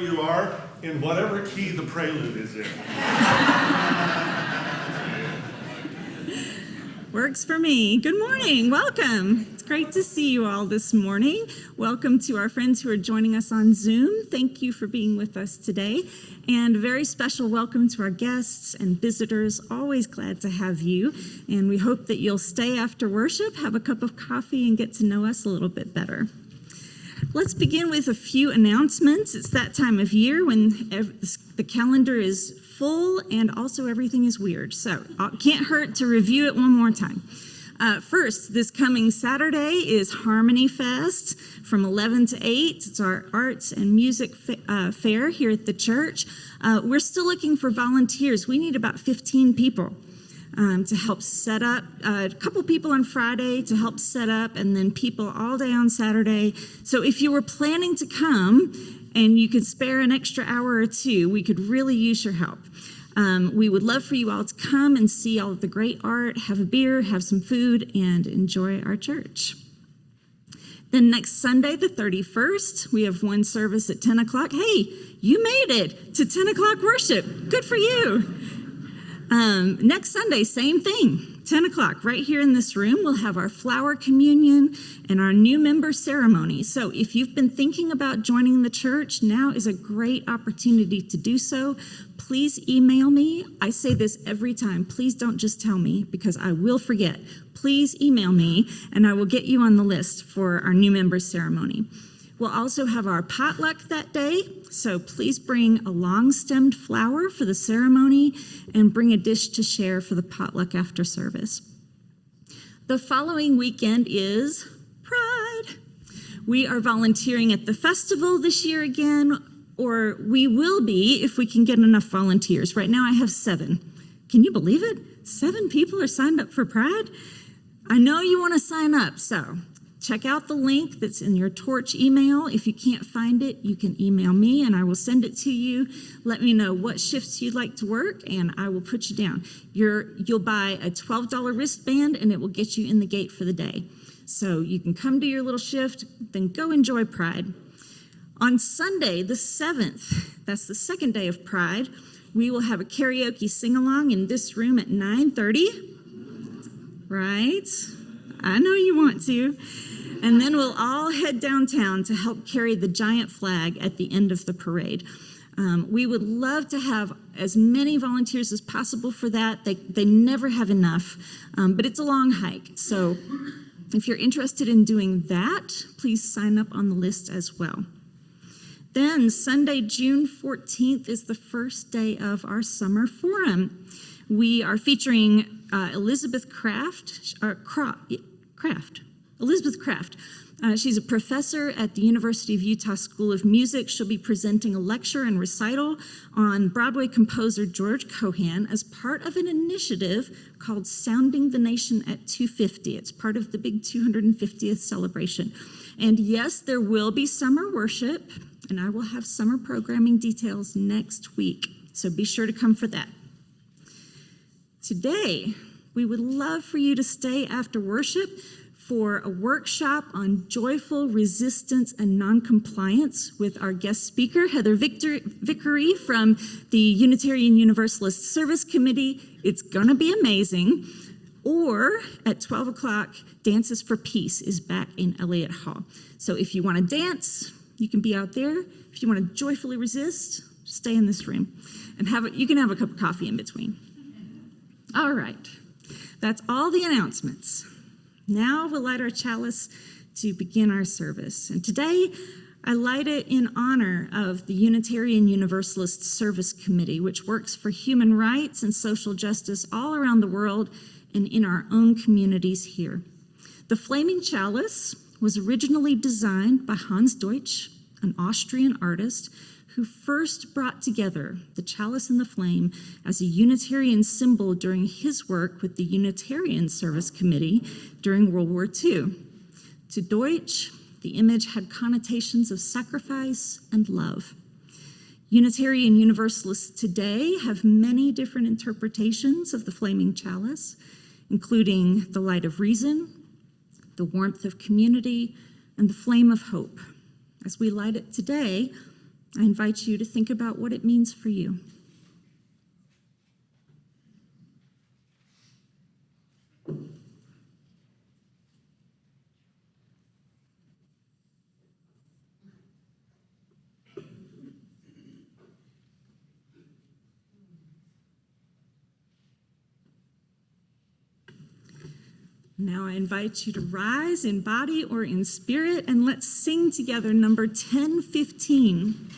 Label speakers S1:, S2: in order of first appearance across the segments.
S1: you are in whatever key the Prelude is in.
S2: Works for me. Good morning. Welcome. It's great to see you all this morning. Welcome to our friends who are joining us on Zoom. Thank you for being with us today. And a very special welcome to our guests and visitors. Always glad to have you. And we hope that you'll stay after worship, have a cup of coffee, and get to know us a little bit better. Let's begin with a few announcements. It's that time of year when the calendar is full and also everything is weird. So it can't hurt to review it one more time. First, this coming Saturday is Harmony Fest from 11 to 8. It's our arts and music fair here at the church. We're still looking for volunteers. We need about 15 people to help set up. A couple people on Friday to help set up, and then people all day on Saturday. So if you were planning to come and you could spare an extra hour or two, we could really use your help. We would love for you all to come and see all of the great art, have a beer, have some food, and enjoy our church. Then next Sunday, the 31st, we have one service at 10 o'clock. Hey, you made it to 10 o'clock worship. Good for you. Next Sunday, same thing, 10 o'clock, right here in this room, we'll have our flower communion and our new member ceremony. So if you've been thinking about joining the church, now is a great opportunity to do so. Please email me. I say this every time. Please don't just tell me because I will forget. Please email me and I will get you on the list for our new member ceremony. We'll also have our potluck that day, so please bring a long-stemmed flower for the ceremony and bring a dish to share for the potluck after service. The following weekend is Pride. We are volunteering at the festival this year again, or we will be if we can get enough volunteers. Right now I have 7. Can you believe it? 7 people are signed up for Pride? I know you want to sign up, so check out the link that's in your Torch email. If you can't find it, you can email me and I will send it to you. Let me know what shifts you'd like to work and I will put you down. You'll buy a $12 wristband and it will get you in the gate for the day. So you can come to your little shift, then go enjoy Pride. On Sunday, the 7th, that's the second day of Pride, we will have a karaoke sing-along in this room at 9:30. Right? I know you want to. And then we'll all head downtown to help carry the giant flag at the end of the parade. We would love to have as many volunteers as possible for that. They never have enough, but it's a long hike. So if you're interested in doing that, please sign up on the list as well. Then Sunday, June 14th is the first day of our summer forum. We are featuring Elizabeth Craft. Elizabeth Craft. She's a professor at the University of Utah School of Music. She'll be presenting a lecture and recital on Broadway composer George Cohan as part of an initiative called Sounding the Nation at 250. It's part of the big 250th celebration. And yes, there will be summer worship, and I will have summer programming details next week. So be sure to come for that. Today, we would love for you to stay after worship for a workshop on joyful resistance and noncompliance with our guest speaker, Heather Vickery from the Unitarian Universalist Service Committee. It's gonna be amazing. Or at 12 o'clock, Dances for Peace is back in Elliott Hall. So if you wanna dance, you can be out there. If you wanna joyfully resist, stay in this room. And you can have a cup of coffee in between. All right, that's all the announcements. Now we'll light our chalice to begin our service. And today, I light it in honor of the Unitarian Universalist Service Committee, which works for human rights and social justice all around the world and in our own communities here. The flaming chalice was originally designed by Hans Deutsch, an Austrian artist who first brought together the chalice and the flame as a Unitarian symbol during his work with the Unitarian Service Committee during World War II. To Deutsch, the image had connotations of sacrifice and love. Unitarian Universalists today have many different interpretations of the flaming chalice, including the light of reason, the warmth of community, and the flame of hope. As we light it today, I invite you to think about what it means for you. Now I invite you to rise in body or in spirit, and let's sing together number 1015.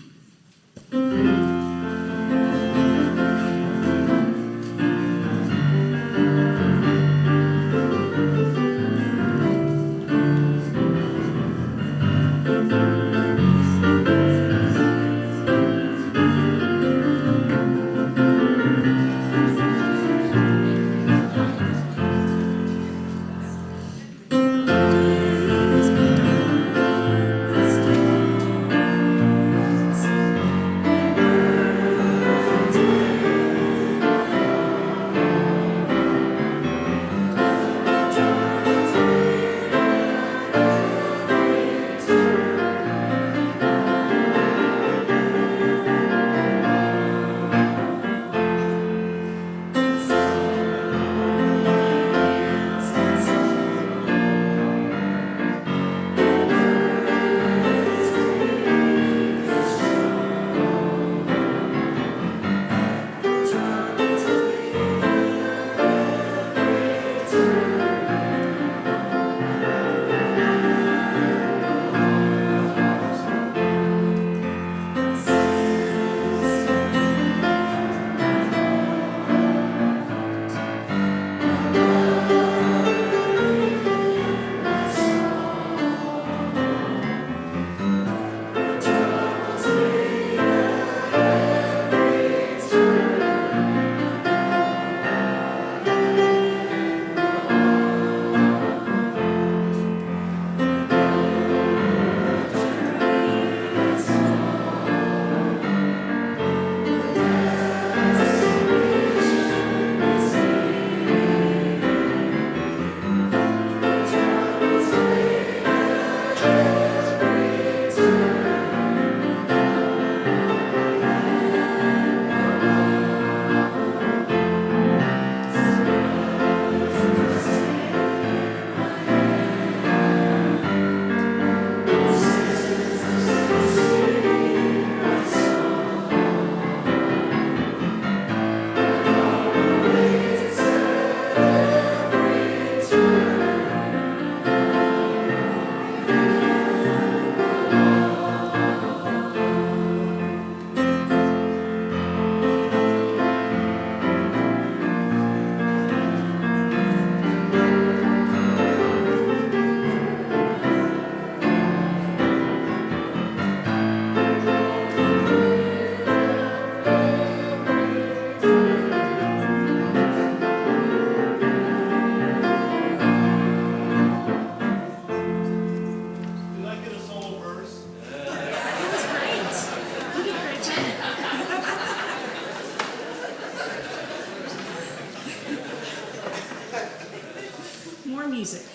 S2: Music.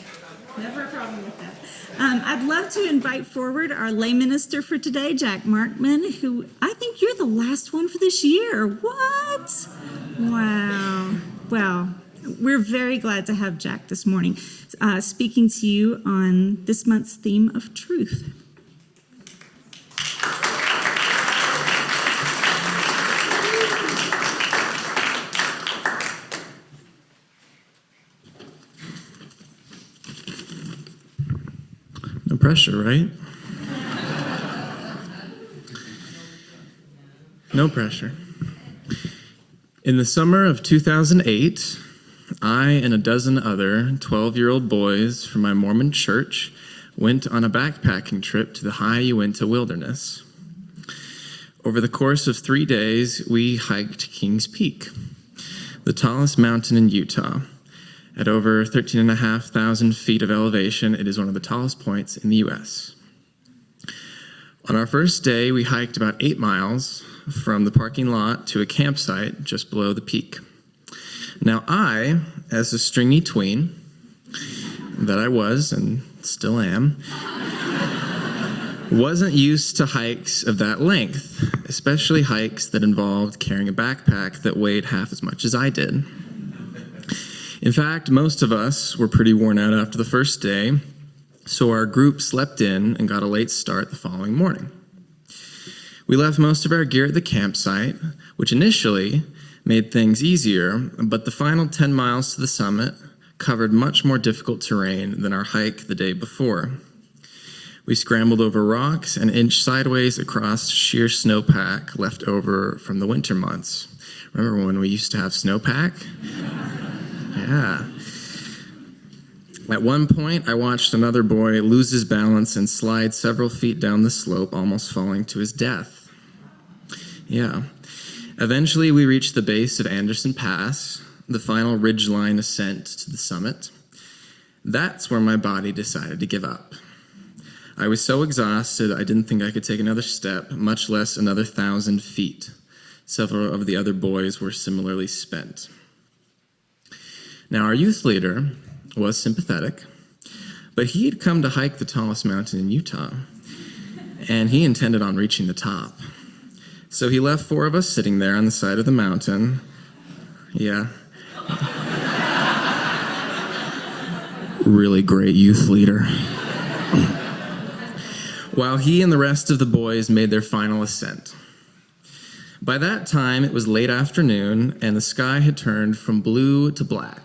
S2: Never a problem with that. I'd love to invite forward our lay minister for today, Jack Markman, who I think you're the last one for this year. What? Wow. Well, we're very glad to have Jack this morning speaking to you on this month's theme of truth.
S3: No pressure, right? No pressure. In the summer of 2008, I and a dozen other 12-year-old boys from my Mormon church went on a backpacking trip to the high Uintas wilderness. Over the course of 3 days, we hiked Kings Peak, the tallest mountain in Utah. At over 13,500 feet of elevation, it is one of the tallest points in the U.S. On our first day, we hiked about 8 miles from the parking lot to a campsite just below the peak. Now I, as a stringy tween that I was and still am, wasn't used to hikes of that length, especially hikes that involved carrying a backpack that weighed half as much as I did. In fact, most of us were pretty worn out after the first day, so our group slept in and got a late start the following morning. We left most of our gear at the campsite, which initially made things easier, but the final 10 miles to the summit covered much more difficult terrain than our hike the day before. We scrambled over rocks and inched sideways across sheer snowpack left over from the winter months. Remember when we used to have snowpack? Yeah. At one point, I watched another boy lose his balance and slide several feet down the slope, almost falling to his death. Yeah. Eventually, we reached the base of Anderson Pass, the final ridgeline ascent to the summit. That's where my body decided to give up. I was so exhausted, I didn't think I could take another step, much less another 1,000 feet. Several of the other boys were similarly spent. Now, our youth leader was sympathetic, but he had come to hike the tallest mountain in Utah, and he intended on reaching the top. So he left 4 of us sitting there on the side of the mountain. Yeah. Really great youth leader. While he and the rest of the boys made their final ascent. By that time, it was late afternoon, and the sky had turned from blue to black.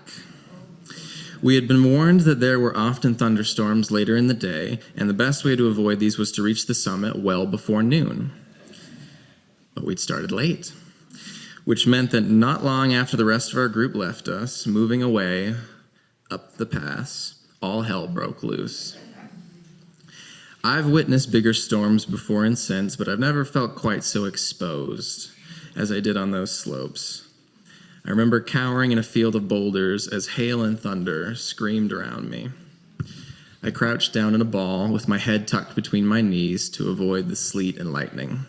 S3: We had been warned that there were often thunderstorms later in the day, and the best way to avoid these was to reach the summit well before noon. But we'd started late, which meant that not long after the rest of our group left us, moving away up the pass, all hell broke loose. I've witnessed bigger storms before and since, but I've never felt quite so exposed as I did on those slopes. I remember cowering in a field of boulders as hail and thunder screamed around me. I crouched down in a ball with my head tucked between my knees to avoid the sleet and lightning.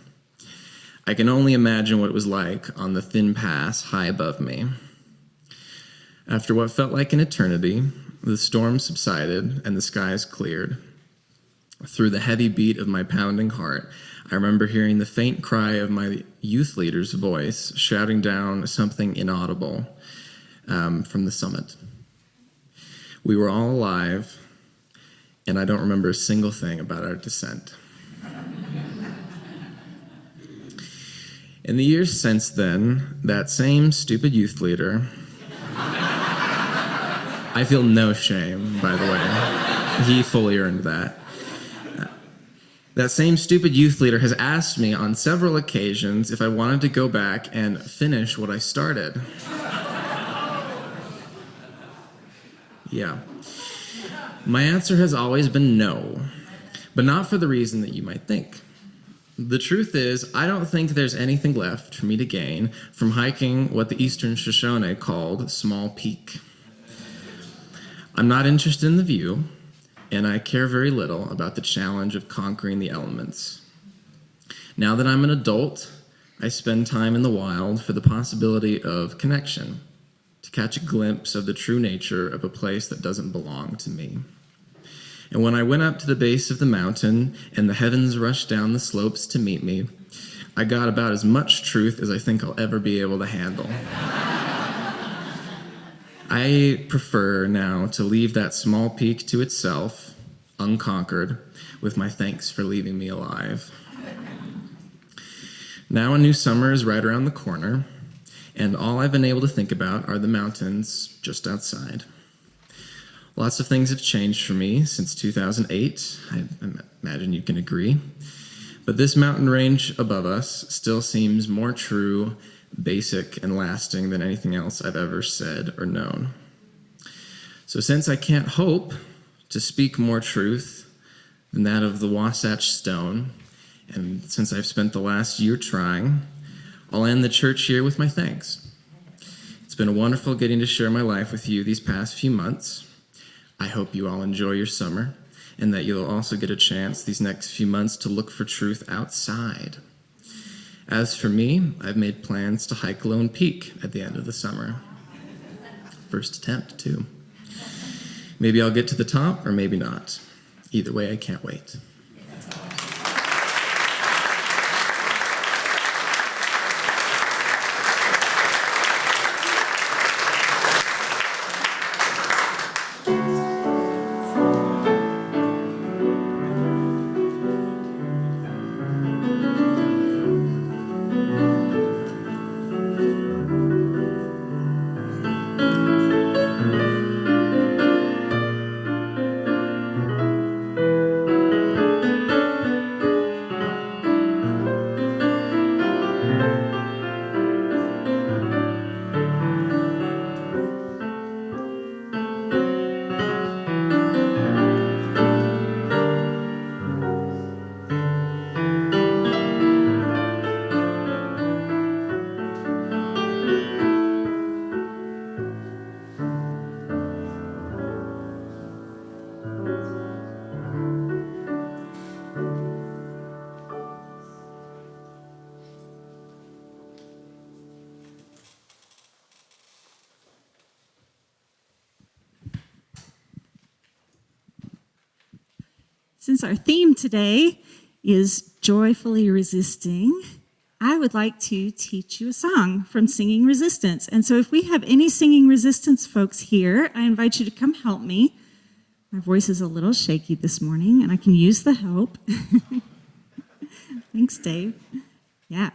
S3: I can only imagine what it was like on the thin pass high above me. After what felt like an eternity, the storm subsided and the skies cleared. Through the heavy beat of my pounding heart, I remember hearing the faint cry of my youth leader's voice shouting down something inaudible from the summit. We were all alive, and I don't remember a single thing about our descent. In the years since then, that same stupid youth leader, I feel no shame, by the way. He fully earned that. That same stupid youth leader has asked me on several occasions if I wanted to go back and finish what I started. Yeah. My answer has always been no, but not for the reason that you might think. The truth is, I don't think there's anything left for me to gain from hiking what the Eastern Shoshone called Small Peak. I'm not interested in the view, and I care very little about the challenge of conquering the elements. Now that I'm an adult, I spend time in the wild for the possibility of connection, to catch a glimpse of the true nature of a place that doesn't belong to me. And when I went up to the base of the mountain and the heavens rushed down the slopes to meet me, I got about as much truth as I think I'll ever be able to handle. I prefer now to leave that small peak to itself, unconquered, with my thanks for leaving me alive. Now a new summer is right around the corner, and all I've been able to think about are the mountains just outside. Lots of things have changed for me since 2008. I imagine you can agree. But this mountain range above us still seems more true, basic, and lasting than anything else I've ever said or known. So since I can't hope to speak more truth than that of the Wasatch Stone, and since I've spent the last year trying, I'll end the church year with my thanks. It's been wonderful getting to share my life with you these past few months. I hope you all enjoy your summer, and that you'll also get a chance these next few months to look for truth outside. As for me, I've made plans to hike Lone Peak at the end of the summer. First attempt, too. Maybe I'll get to the top, or maybe not. Either way, I can't wait.
S2: Since our theme today is joyfully resisting, I would like to teach you a song from Singing Resistance. And so if we have any Singing Resistance folks here, I invite you to come help me. My voice is a little shaky this morning, and I can use the help. Thanks, Dave. Yeah.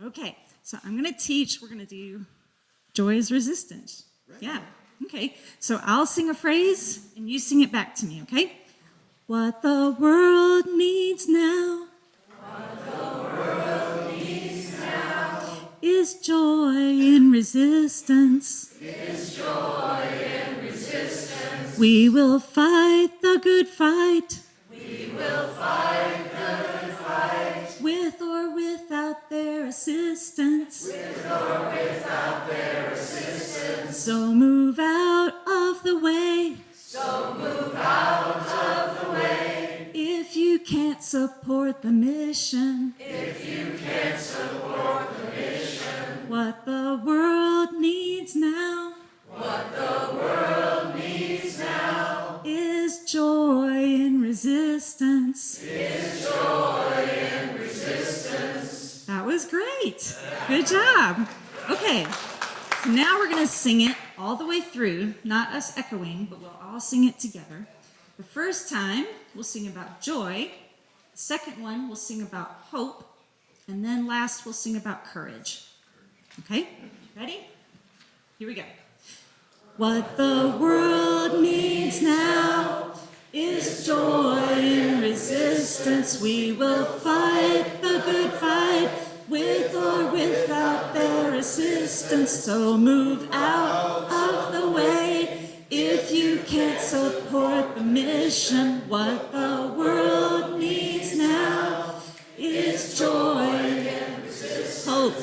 S2: Okay, so I'm going to teach. We're going to do Joy is Resistance. Yeah. Okay, so I'll sing a phrase, and you sing it back to me, okay? What the world needs now. What the world needs now is joy in resistance. Is joy in resistance. We will fight the good fight. We will fight the good fight. With or without their assistance. With or without their assistance. So move out of the way. So move out of the way. If you can't support the mission. If you can't support the mission. What the world needs now. What the world needs now is joy in resistance. Is joy in resistance. That was great. Good job. Okay. So now we're going to sing it all the way through, not us echoing, but we'll all sing it together. The first time, we'll sing about joy. The second one, we'll sing about hope. And then last, we'll sing about courage. Okay? Ready? Here we go. What the world needs now is joy in resistance. We will fight the good fight. With or without their assistance, so move out of the way. If you can't support the mission, what the world needs now is joy and hope.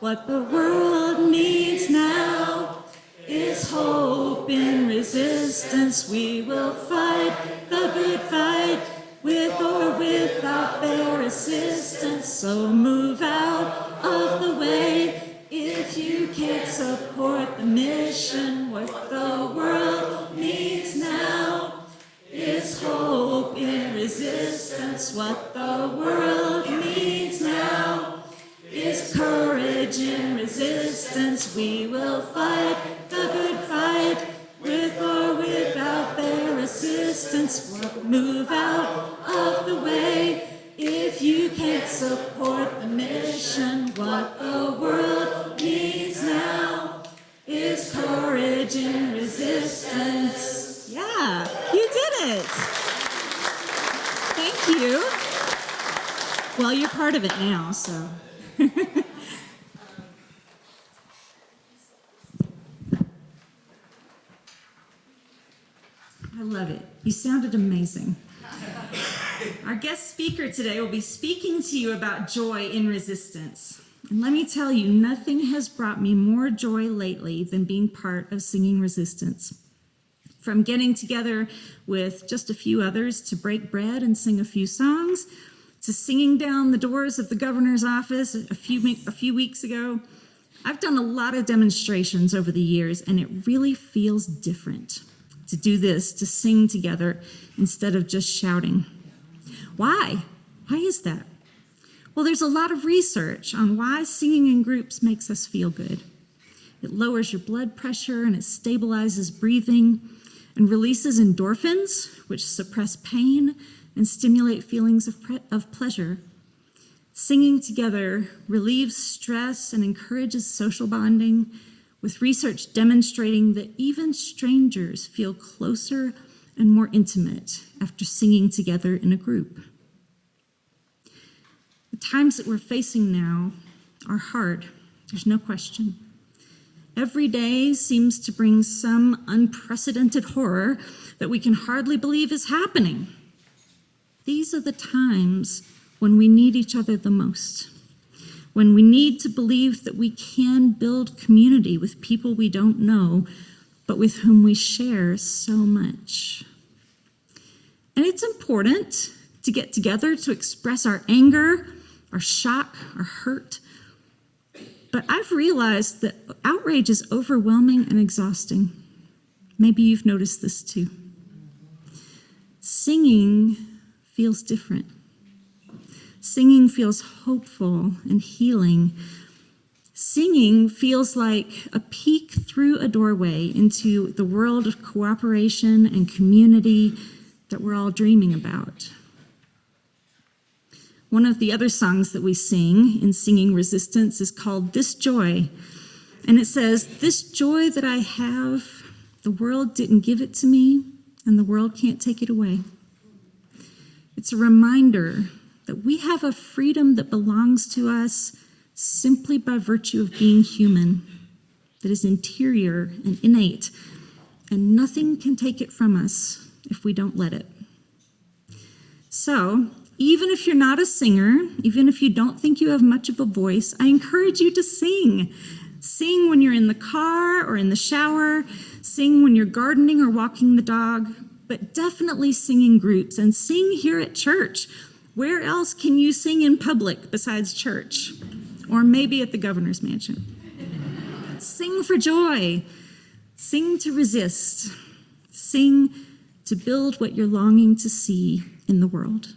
S2: What the world needs now is hope in resistance. We will fight the good fight. With or without their assistance, so move out of the way. If you can't support the mission, what the world needs now is hope in resistance. What the world needs now is courage in resistance. We will fight the good fight. With or without their assistance, move out of the way. If you can't support the mission, what the world needs now is courage in resistance. Yeah, you did it. Thank you. Well, you're part of it now, so. I love it. You sounded amazing. Our guest speaker today will be speaking to you about joy in resistance. And let me tell you, nothing has brought me more joy lately than being part of Singing Resistance. From getting together with just a few others to break bread and sing a few songs, to singing down the doors of the governor's office a few weeks ago, I've done a lot of demonstrations over the years, and it really feels different to do this, to sing together instead of just shouting. Why? Why is that? Well, there's a lot of research on why singing in groups makes us feel good. It lowers your blood pressure and it stabilizes breathing and releases endorphins, which suppress pain and stimulate feelings of pleasure. Singing together relieves stress and encourages social bonding, with research demonstrating that even strangers feel closer and more intimate after singing together in a group. The times that we're facing now are hard, there's no question. Every day seems to bring some unprecedented horror that we can hardly believe is happening. These are the times when we need each other the most. When we need to believe that we can build community with people we don't know, but with whom we share so much. And it's important to get together to express our anger, our shock, our hurt. But I've realized that outrage is overwhelming and exhausting. Maybe you've noticed this too. Singing feels different. Singing feels hopeful and healing. Singing feels like a peek through a doorway into the world of cooperation and community that we're all dreaming about. One of the other songs that we sing in Singing Resistance is called This Joy. And it says, "This joy that I have, the world didn't give it to me, and the world can't take it away." It's a reminder that we have a freedom that belongs to us simply by virtue of being human, that is interior and innate, and nothing can take it from us if we don't let it. So, even if you're not a singer, even if you don't think you have much of a voice, I encourage you to sing. Sing when you're in the car or in the shower, sing when you're gardening or walking the dog, but definitely sing in groups and sing here at church. Where else can you sing in public besides church? Or maybe at the governor's mansion. Sing for joy. Sing to resist. Sing to build what you're longing to see in the world.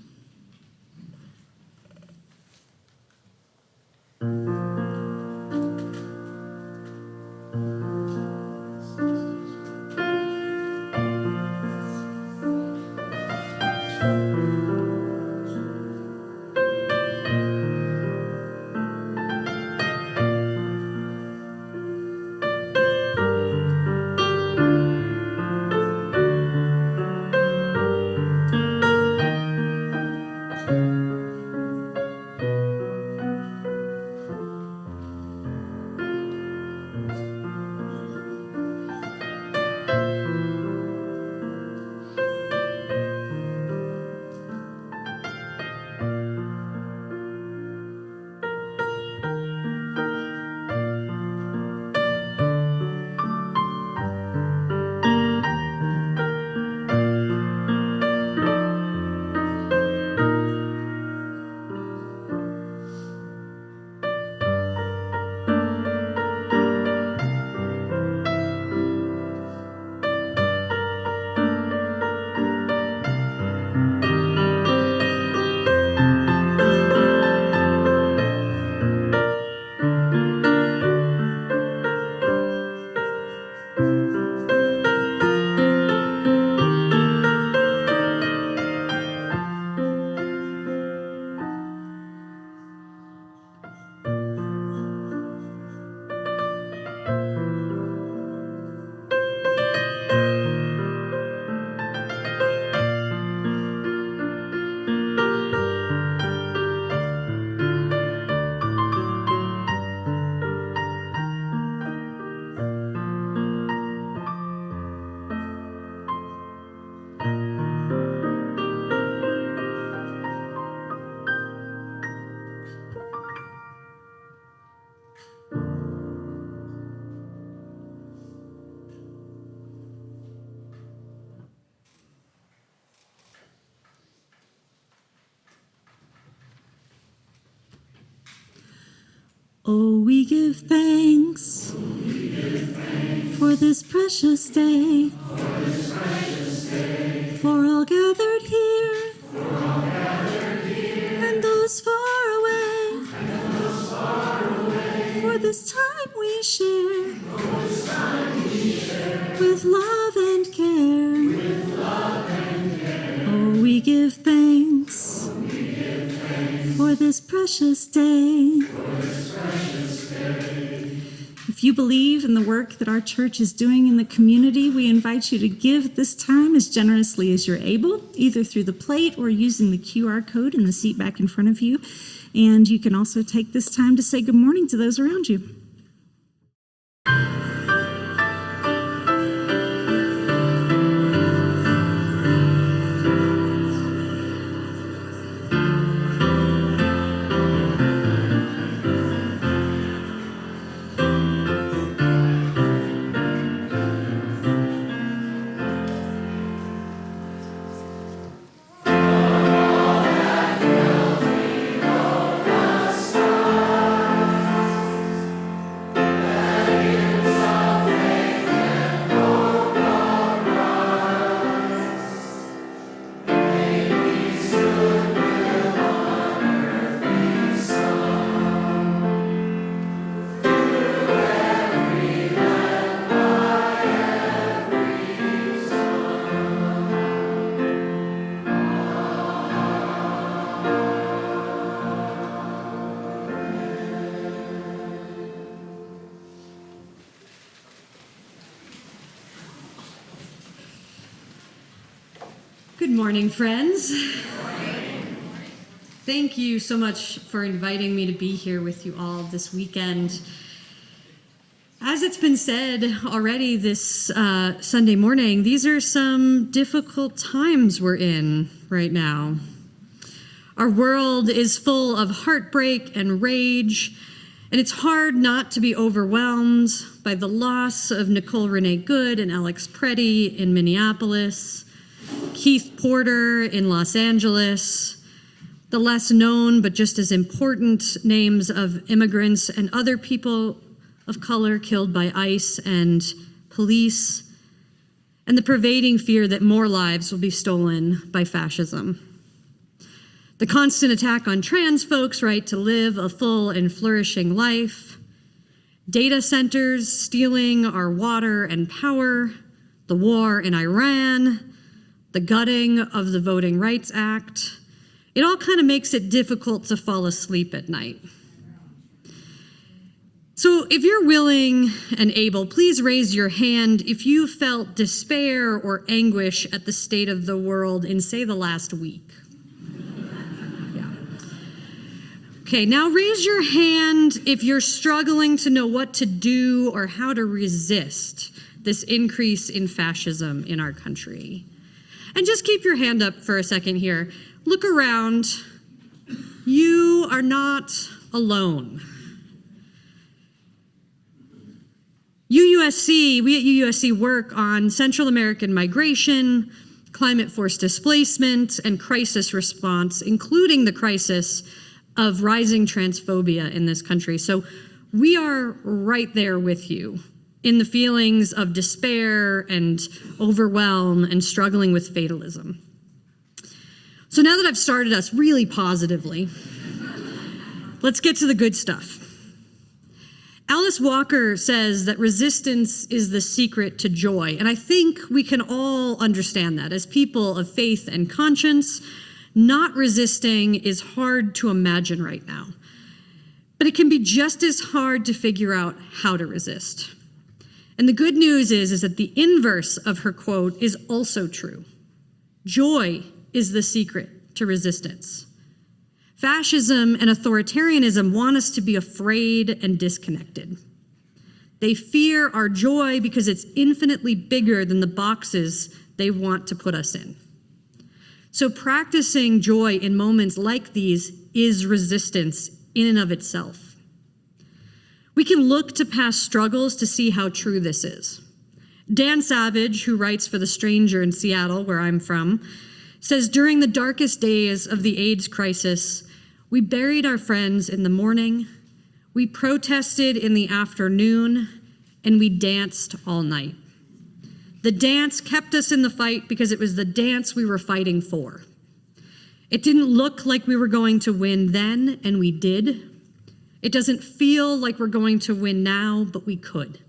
S2: Oh, we give thanks for this precious day, for all gathered here, and those far away, for this time we share, with love and care. Oh, we give thanks for this precious day. If you believe in the work that our church is doing in the community, we invite you to give this time as generously as you're able, either through the plate or using the QR code in the seat back in front of you. And you can also take this time to say good morning to those around you.
S4: Good morning, friends. Thank you so much for inviting me to be here with you all this weekend. As it's been said already this Sunday morning, these are some difficult times we're in right now. Our world is full of heartbreak and rage, and it's hard not to be overwhelmed by the loss of Nicole Renee Good and Alex Preddy in Minneapolis, Keith Porter in Los Angeles, the less known but just as important names of immigrants and other people of color killed by ICE and police, and the pervading fear that more lives will be stolen by fascism. The constant attack on trans folks' right to live a full and flourishing life, data centers stealing our water and power, the war in Iran, the gutting of the Voting Rights Act. It all kind of makes it difficult to fall asleep at night. So if you're willing and able, please raise your hand if you felt despair or anguish at the state of the world in, say, the last week. Yeah. Okay, now raise your hand if you're struggling to know what to do or how to resist this increase in fascism in our country. And just keep your hand up for a second here. Look around. You are not alone. We at UUSC work on Central American migration, climate force displacement, and crisis response, including the crisis of rising transphobia in this country. So we are right there with you in the feelings of despair and overwhelm and struggling with fatalism. So now that I've started us really positively, let's get to the good stuff. Alice Walker says that resistance is the secret to joy, and I think we can all understand that. As people of faith and conscience, not resisting is hard to imagine right now, but it can be just as hard to figure out how to resist. And the good news is that the inverse of her quote is also true. Joy is the secret to resistance. Fascism and authoritarianism want us to be afraid and disconnected. They fear our joy because it's infinitely bigger than the boxes they want to put us in. So practicing joy in moments like these is resistance in and of itself. We can look to past struggles to see how true this is. Dan Savage, who writes for The Stranger in Seattle, where I'm from, says during the darkest days of the AIDS crisis, we buried our friends in the morning, we protested in the afternoon, and we danced all night. The dance kept us in the fight because it was the dance we were fighting for. It didn't look like we were going to win then, and we did. It doesn't feel like we're going to win now, but we could.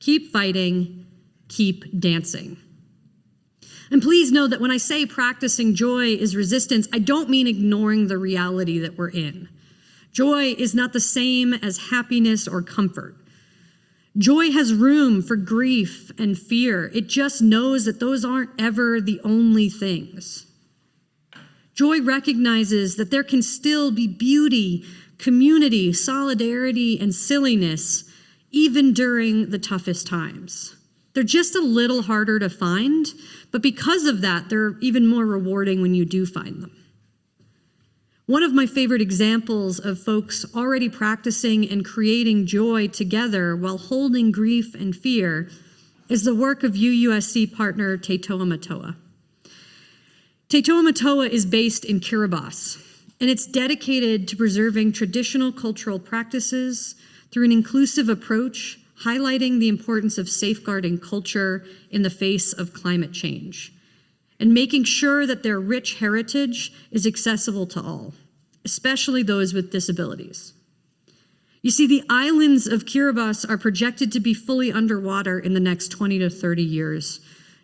S4: Keep fighting, keep dancing. And please know that when I say practicing joy is resistance, I don't mean ignoring the reality that we're in. Joy is not the same as happiness or comfort. Joy has room for grief and fear. It just knows that those aren't ever the only things. Joy recognizes that there can still be beauty, community, solidarity, and silliness, even during the toughest times. They're just a little harder to find, but because of that, they're even more rewarding when you do find them. One of my favorite examples of folks already practicing and creating joy together while holding grief and fear is the work of UUSC partner Tetoa Matoa. Tetoa Matoa is based in Kiribati, and it's dedicated to preserving traditional cultural practices through an inclusive approach, highlighting the importance of safeguarding culture in the face of climate change, and making sure that their rich heritage is accessible to all, especially those with disabilities. You see, the islands of Kiribati are projected to be fully underwater in the next 20 to 30 years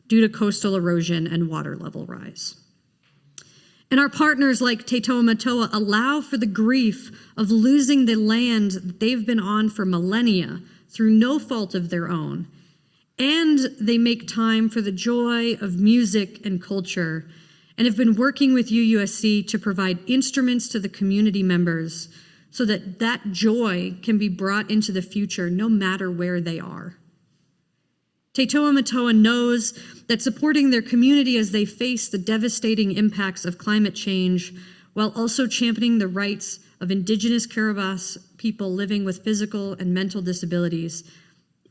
S4: due to coastal erosion and water level rise. And our partners like Tetoa Matoa allow for the grief of losing the land that they've been on for millennia through no fault of their own, And they make time for the joy of music and culture, and have been working with UUSC to provide instruments to the community members so that that joy can be brought into the future no matter where they are. Te Toa Matoa knows that supporting their community as they face the devastating impacts of climate change, while also championing the rights of Indigenous Kiribati people living with physical and mental disabilities,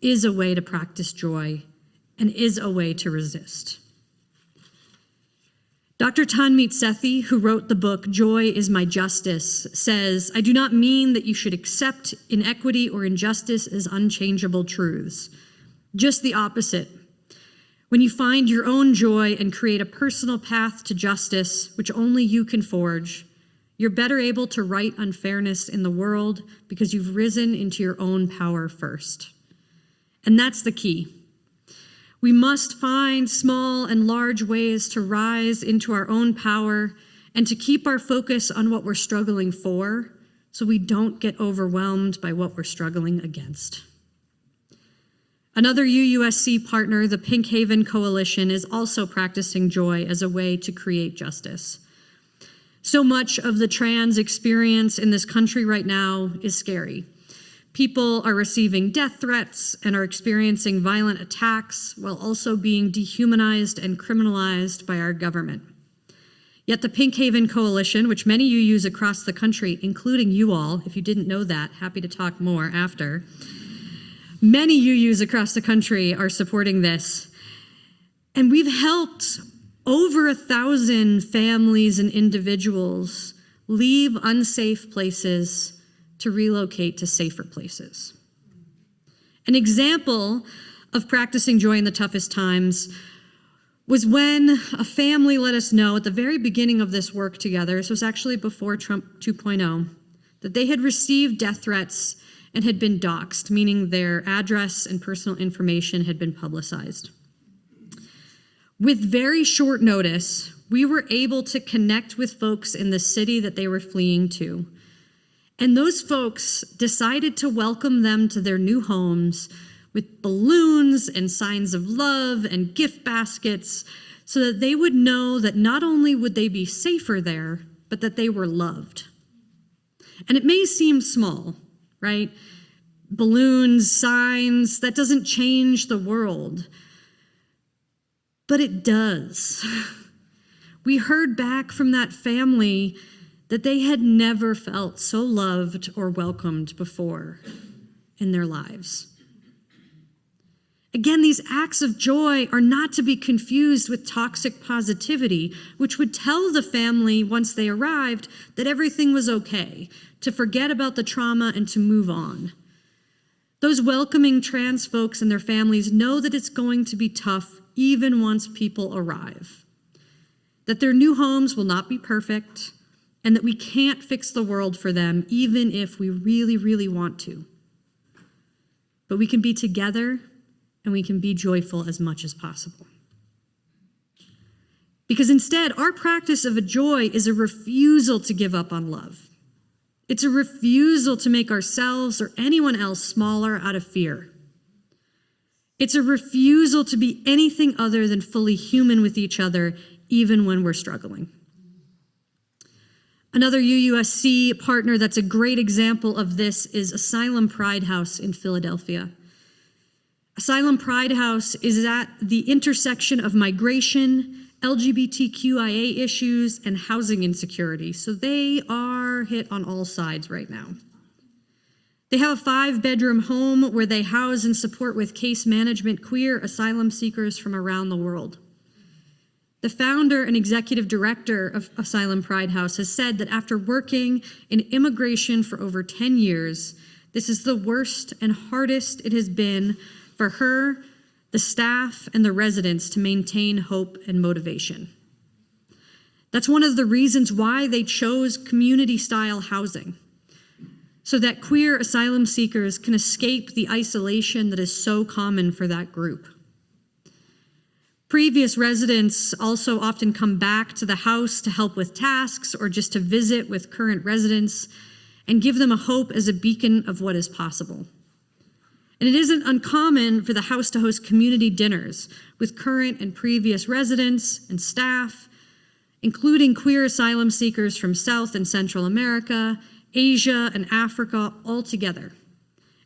S4: is a way to practice joy and is a way to resist. Dr. Tanmeet Sethi, who wrote the book Joy is My Justice, says, "I do not mean that you should accept inequity or injustice as unchangeable truths. Just the opposite. When you find your own joy and create a personal path to justice, which only you can forge, you're better able to right unfairness in the world because you've risen into your own power first." And that's the key. We must find small and large ways to rise into our own power and to keep our focus on what we're struggling for so we don't get overwhelmed by what we're struggling against. Another UUSC partner, the Pink Haven Coalition, is also practicing joy as a way to create justice. So much of the trans experience in this country right now is scary. People are receiving death threats and are experiencing violent attacks while also being dehumanized and criminalized by our government. Yet the Pink Haven Coalition, which many UUs across the country, including you all, if you didn't know that, happy to talk more after, many UUs across the country are supporting this. And we've helped over 1,000 families and individuals leave unsafe places to relocate to safer places. An example of practicing joy in the toughest times was when a family let us know at the very beginning of this work together, this was actually before Trump 2.0, that they had received death threats and had been doxxed, meaning their address and personal information had been publicized. With very short notice, we were able to connect with folks in the city that they were fleeing to. And those folks decided to welcome them to their new homes with balloons and signs of love and gift baskets so that they would know that not only would they be safer there, but that they were loved. And it may seem small, right? Balloons, signs, that doesn't change the world. But it does. We heard back from that family that they had never felt so loved or welcomed before in their lives. Again, these acts of joy are not to be confused with toxic positivity, which would tell the family once they arrived that everything was okay, to forget about the trauma and to move on. Those welcoming trans folks and their families know that it's going to be tough even once people arrive, that their new homes will not be perfect, and that we can't fix the world for them even if we really, really want to. But we can be together and we can be joyful as much as possible. Because instead, our practice of a joy is a refusal to give up on love. It's a refusal to make ourselves or anyone else smaller out of fear. It's a refusal to be anything other than fully human with each other, even when we're struggling. Another UUSC partner that's a great example of this is Asylum Pride House in Philadelphia. Asylum Pride House is at the intersection of migration, LGBTQIA issues, and housing insecurity. So they are hit on all sides right now. They have a 5-bedroom home where they house and support with case management queer asylum seekers from around the world. The founder and executive director of Asylum Pride House has said that after working in immigration for over 10 years, this is the worst and hardest it has been for her, the staff, and the residents to maintain hope and motivation. That's one of the reasons why they chose community-style housing, so that queer asylum seekers can escape the isolation that is so common for that group. Previous residents also often come back to the house to help with tasks or just to visit with current residents and give them a hope as a beacon of what is possible. And it isn't uncommon for the house to host community dinners with current and previous residents and staff, including queer asylum seekers from South and Central America, Asia, and Africa all together.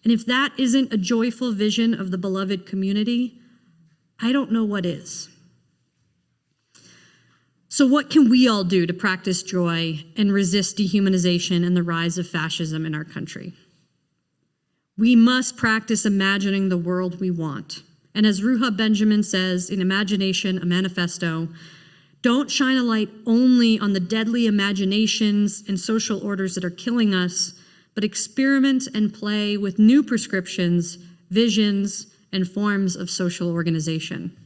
S4: And if that isn't a joyful vision of the beloved community, I don't know what is. So what can we all do to practice joy and resist dehumanization and the rise of fascism in our country? We must practice imagining the world we want. And as Ruha Benjamin says in Imagination, a Manifesto, don't shine a light only on the deadly imaginations and social orders that are killing us, but experiment and play with new prescriptions, visions, and forms of social organization.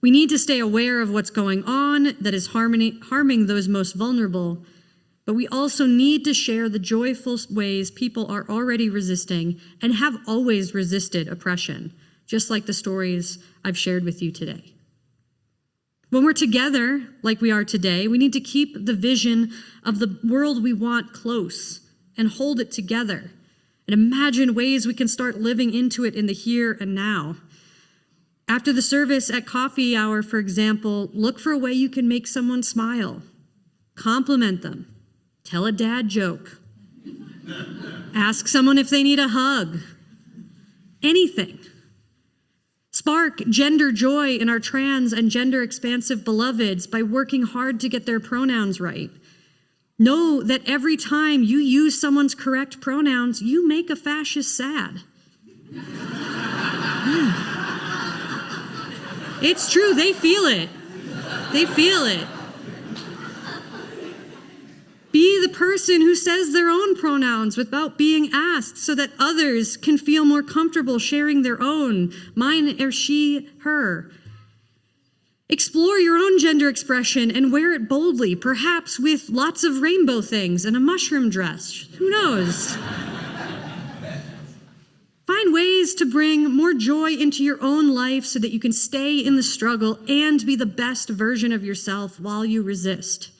S4: We need to stay aware of what's going on that is harming those most vulnerable, but we also need to share the joyful ways people are already resisting and have always resisted oppression, just like the stories I've shared with you today. When we're together, like we are today, we need to keep the vision of the world we want close and hold it together and imagine ways we can start living into it in the here and now. After the service at coffee hour, for example, look for a way you can make someone smile, compliment them, tell a dad joke, ask someone if they need a hug, anything. Spark gender joy in our trans and gender expansive beloveds by working hard to get their pronouns right. Know that every time you use someone's correct pronouns, you make a fascist sad. Yeah. It's true, they feel it. They feel it. Be the person who says their own pronouns without being asked so that others can feel more comfortable sharing their own, mine or she, her. Explore your own gender expression and wear it boldly, perhaps with lots of rainbow things and a mushroom dress. Who knows? Find ways to bring more joy into your own life so that you can stay in the struggle and be the best version of yourself while you resist.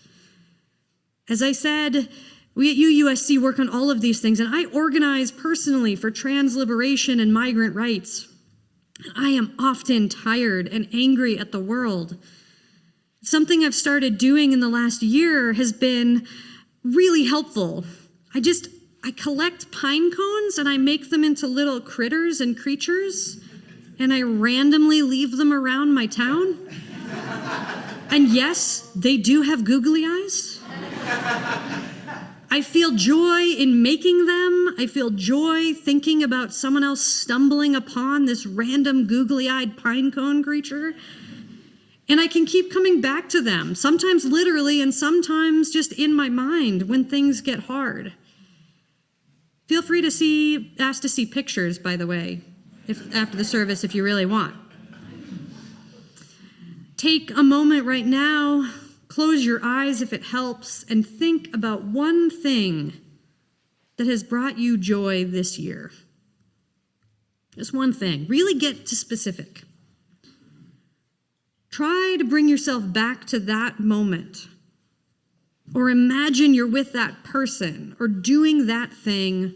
S4: As I said, we at UUSC work on all of these things, and I organize personally for trans liberation and migrant rights. I am often tired and angry at the world. Something I've started doing in the last year has been really helpful. I collect pine cones and I make them into little critters and creatures, and I randomly leave them around my town. And yes, they do have googly eyes. I feel joy in making them. I feel joy thinking about someone else stumbling upon this random googly-eyed pine cone creature. And I can keep coming back to them, sometimes literally and sometimes just in my mind when things get hard. Feel free to ask to see pictures, by the way, after the service if you really want. Take a moment right now, close your eyes if it helps, and think about one thing that has brought you joy this year. Just one thing. Really get to specific. Try to bring yourself back to that moment. Or imagine you're with that person or doing that thing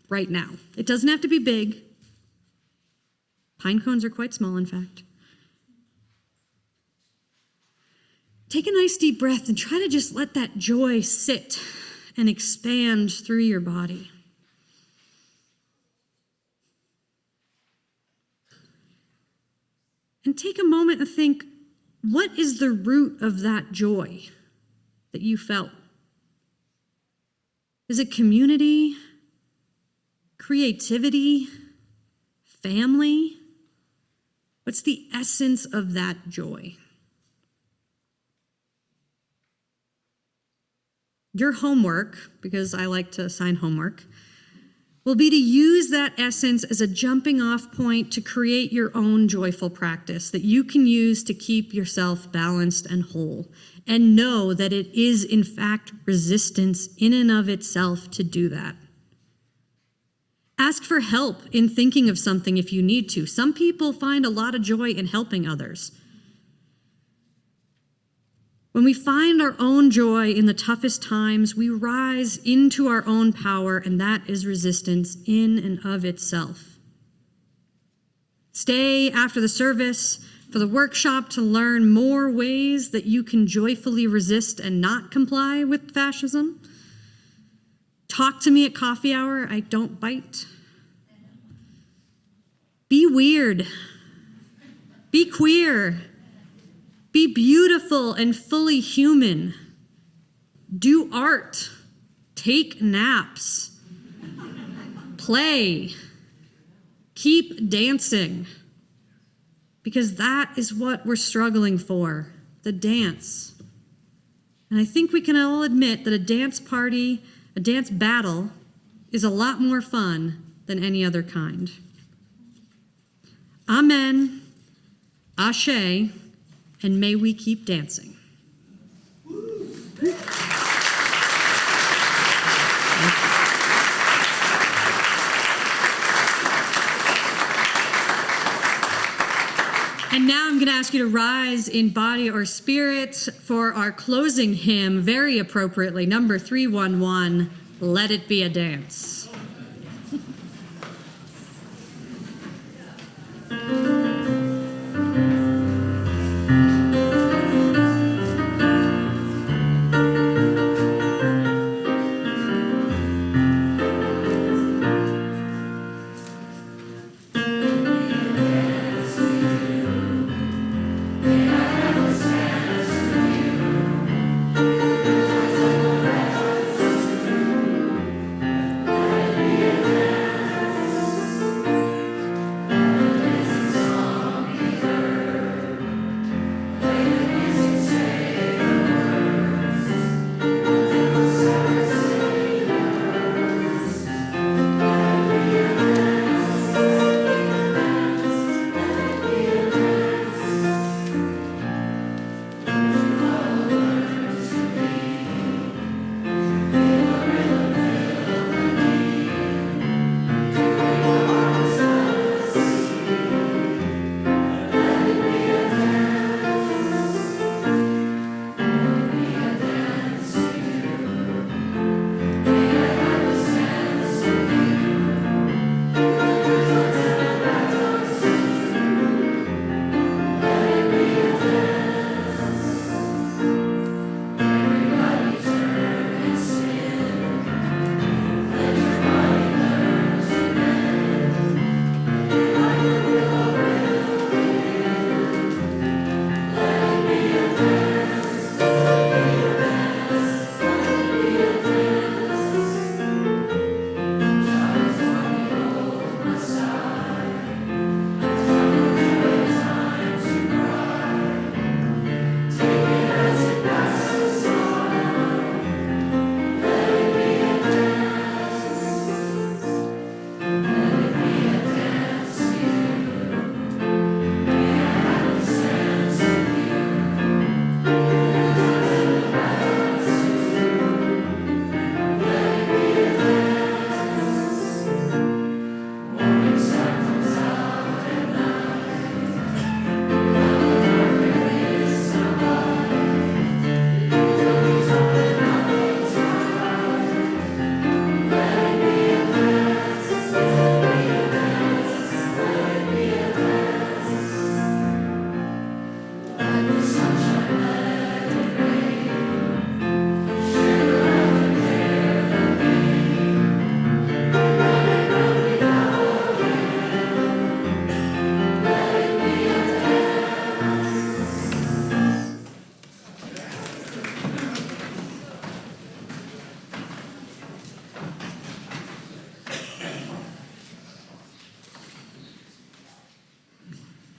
S4: right now. It doesn't have to be big. Pine cones are quite small, in fact. Take a nice deep breath and try to just let that joy sit and expand through your body. And take a moment to think, what is the root of that joy that you felt? Is it community, creativity, family? What's the essence of that joy? Your homework, because I like to assign homework, will be to use that essence as a jumping off point to create your own joyful practice that you can use to keep yourself balanced and whole, and know that it is in fact resistance in and of itself to do that. Ask for help in thinking of something if you need to. Some people find a lot of joy in helping others. When we find our own joy in the toughest times, we rise into our own power, and that is resistance in and of itself. Stay after the service for the workshop to learn more ways that you can joyfully resist and not comply with fascism. Talk to me at coffee hour. I don't bite. Be weird. Be queer. Be beautiful and fully human. Do art. Take naps. Play. Keep dancing. Because that is what we're struggling for, the dance. And I think we can all admit that a dance party, a dance battle, is a lot more fun than any other kind. Amen, ashe, and may we keep dancing. And now I'm going to ask you to rise in body or spirit for our closing hymn, very appropriately, number 311, Let It Be a Dance.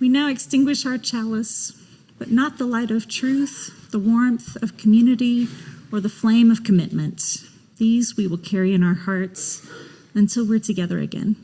S2: We now extinguish our chalice, but not the light of truth, the warmth of community, or the flame of commitment. These we will carry in our hearts until we're together again.